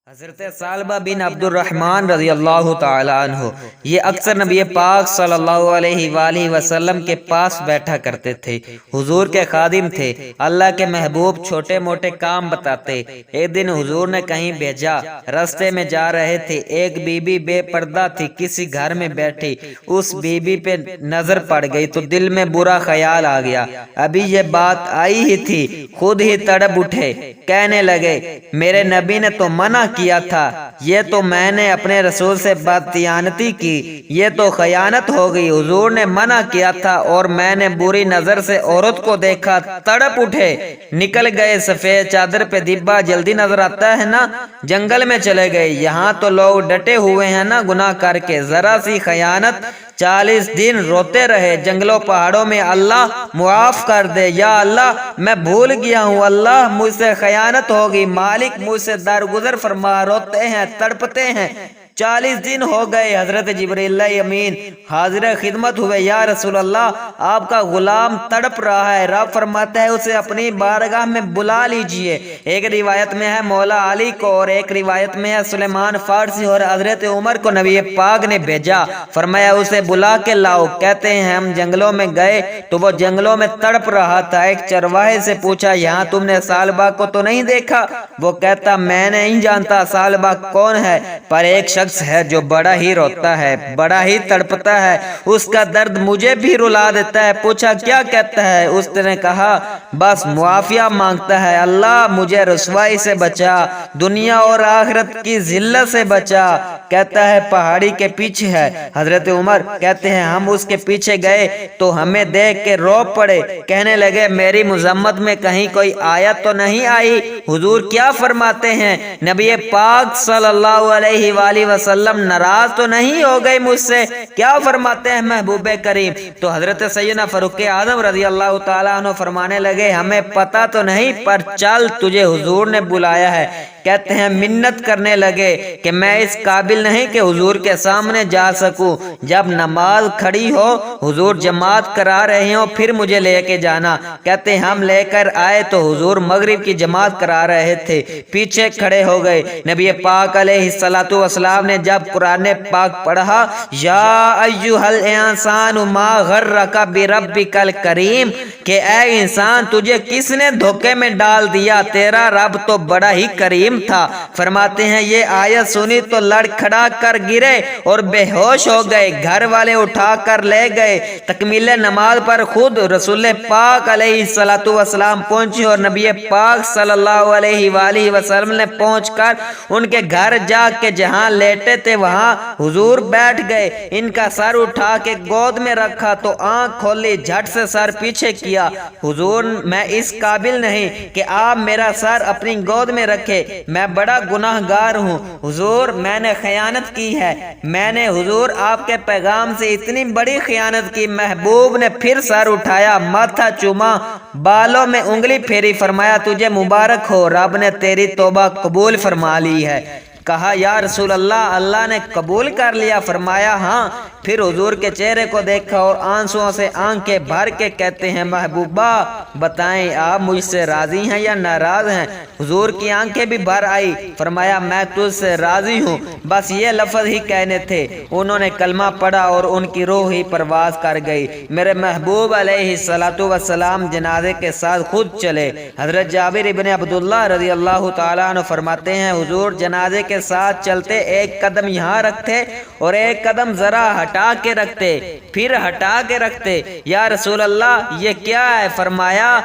حضرت ثعلبہ بن عبد الرحمن رضی اللہ تعالی عنہ یہ اکثر نبی پاک صلی اللہ علیہ وآلہ وسلم کے پاس بیٹھا کرتے تھے۔ حضور کے خادم تھے، اللہ کے محبوب، چھوٹے موٹے کام بتاتے۔ ایک دن حضور نے کہیں بھیجا، راستے میں جا رہے تھے، ایک بی بی بے پردہ تھی، کسی گھر میں بیٹھی، اس بی بی پہ نظر پڑ گئی تو دل میں برا خیال آ گیا۔ ابھی یہ بات آئی ہی تھی، خود ہی تڑپ اٹھے، کہنے لگے میرے نبی نے تو منع کیا تھا، یہ تو میں نے اپنے رسول سے بددیانتی کی، یہ تو خیانت ہو گئی۔ حضور نے منع کیا تھا اور میں نے بری نظر سے عورت کو دیکھا، تڑپ اٹھے، نکل گئے۔ سفید چادر پہ دبا جلدی نظر آتا ہے نا، جنگل میں چلے گئے، یہاں تو لوگ ڈٹے ہوئے ہیں نا گناہ کر کے، ذرا سی خیانت 40 دن روتے رہے جنگلوں پہاڑوں میں، اللہ معاف کر دے، یا اللہ میں بھول گیا ہوں، اللہ مجھ سے خیانت ہوگی، مالک مجھ سے درگزر فرما۔ روتے ہیں، تڑپتے ہیں، 40 دن ہو گئے۔ حضرت جبرائیل امین حاضر خدمت ہوئے، یا رسول اللہ آپ کا غلام تڑپ رہا ہے، رب فرماتا ہے اسے اپنی بارگاہ میں بلا لیجئے۔ ایک روایت میں ہے مولا علی کو اور ایک روایت میں ہے سلیمان فارسی اور حضرت عمر کو نبی پاک نے بھیجا، فرمایا اسے بلا کے لاؤ۔ کہتے ہیں ہم جنگلوں میں گئے تو وہ جنگلوں میں تڑپ رہا تھا۔ ایک چرواہے سے پوچھا یہاں تم نے ثعلبہ کو تو نہیں دیکھا؟ وہ کہتا میں نہیں جانتا ثعلبہ کون ہے، پر ایک شخص ہے جو بڑا ہی روتا ہے، بڑا ہی تڑپتا ہے، اس کا درد مجھے بھی رلا دیتا ہے۔ پوچھا کیا کہتا ہے؟ اس نے کہا بس معافیہ مانگتا ہے، اللہ مجھے رسوائی سے بچا، دنیا اور آخرت کی ذلت سے بچا۔ کہتا ہے پہاڑی کے پیچھے ہے۔ حضرت عمر کہتے ہیں ہم اس کے پیچھے گئے تو ہمیں دیکھ کے رو پڑے، کہنے لگے میری مذمت میں کہیں کوئی آیت تو نہیں آئی؟ حضور کیا فرماتے ہیں؟ نبی پاک صلی اللہ علیہ وآلہ وسلم ناراض تو نہیں ہو گئے مجھ سے؟ کیا فرماتے ہیں محبوب کریم؟ تو حضرت سیدنا فاروق اعظم رضی اللہ تعالیٰ عنہ فرمانے لگے ہمیں پتہ تو نہیں، پر چل تجھے حضور نے بلایا ہے۔ کہتے ہیں منت کرنے لگے کہ میں اس قابل نہیں کہ حضور کے سامنے جا سکوں، جب نماز کھڑی ہو، حضور جماعت کرا رہے ہوں، پھر مجھے لے کے جانا۔ کہتے ہیں ہم لے کر آئے تو حضور مغرب کی جماعت کرا رہے تھے، پیچھے کھڑے ہو گئے۔ نبی پاک علیہ الصلوۃ والسلام نے جب قرآن پاک پڑھا یا ایھا الانسان ما غرک بربک الکریم، کہ اے انسان تجھے کس نے دھوکے میں ڈال دیا، تیرا رب تو بڑا ہی کریم تھا۔ فرماتے ہیں یہ آیت سنی تو لڑکھڑا کر گرے اور بے ہوش ہو گئے، گھر والے اٹھا کر لے گئے۔ تکمیل نماز پر خود رسول پاک علیہ الصلوۃ والسلام پہنچے اور نبی پاک صلی اللہ علیہ وآلہ وسلم نے پہنچ کر ان کے گھر جا کے جہاں لیٹے تھے وہاں حضور بیٹھ گئے، ان کا سر اٹھا کے گود میں رکھا تو آنکھ کھولی، جھٹ سے سر پیچھے کیا۔ حضور میں اس قابل نہیں کہ آپ میرا سر اپنی گود میں رکھے، میں بڑا گناہ گار ہوں حضور، میں نے خیانت کی ہے، میں نے حضور آپ کے پیغام سے اتنی بڑی خیانت کی۔ محبوب نے پھر سر اٹھایا، ماتھا چوما، بالوں میں انگلی پھیری، فرمایا تجھے مبارک ہو، رب نے تیری توبہ قبول فرما لی ہے۔ کہا یا رسول اللہ اللہ نے قبول کر لیا؟ فرمایا ہاں۔ پھر حضور کے چہرے کو دیکھا اور آنسوؤں سے آنکھیں بھر کے کہتے ہیں محبوبہ بتائیں آپ مجھ سے راضی ہیں یا ناراض ہیں؟ حضور کی آنکھیں بھی بھر آئی، فرمایا میں تجھ سے راضی ہوں، بس یہ لفظ ہی کہنے تھے۔ انہوں نے کلمہ پڑھا اور ان کی روح ہی پرواز کر گئی۔ میرے محبوب علیہ الصلوۃ والسلام جنازے کے ساتھ خود چلے۔ حضرت جابر ابن عبداللہ رضی اللہ تعالیٰ عنہ فرماتے ہیں حضور جنازے کے ساتھ چلتے، ایک قدم یہاں رکھتے اور ایک قدم ذرا ہٹا کے رکھتے، پھر ہٹا کے رکھتے۔ یا رسول اللہ یہ کیا ہے؟ فرمایا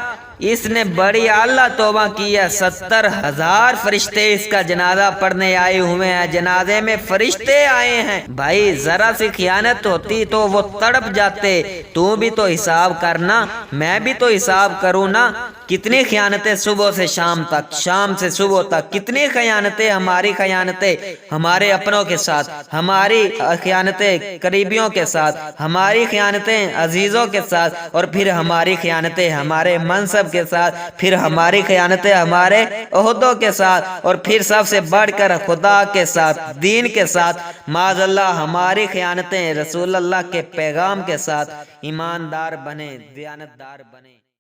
اس نے بڑی اعلیٰ توبہ کی ہے، 70,000 فرشتے اس کا جنازہ پڑھنے آئے ہوئے ہیں، جنازے میں فرشتے آئے ہیں۔ بھائی ذرا سی خیانت ہوتی تو وہ تڑپ جاتے، تو بھی تو حساب کرنا، میں بھی تو حساب کروں نا۔ کتنی خیانتیں صبح سے شام تک، شام سے صبح تک، کتنی خیانتیں، ہماری خیانتیں ہمارے اپنوں کے ساتھ، ہماری خیانتیں قریبیوں کے ساتھ، ہماری خیانتیں عزیزوں کے ساتھ، اور پھر ہماری خیانتیں ہمارے منصب کے ساتھ، پھر ہماری خیانتیں ہمارے عہدوں کے ساتھ، اور پھر سب سے بڑھ کر خدا کے ساتھ، دین کے ساتھ، معاذ اللہ ہماری خیانتیں رسول اللہ کے پیغام کے ساتھ۔ ایماندار بنے، دیانتدار بنے۔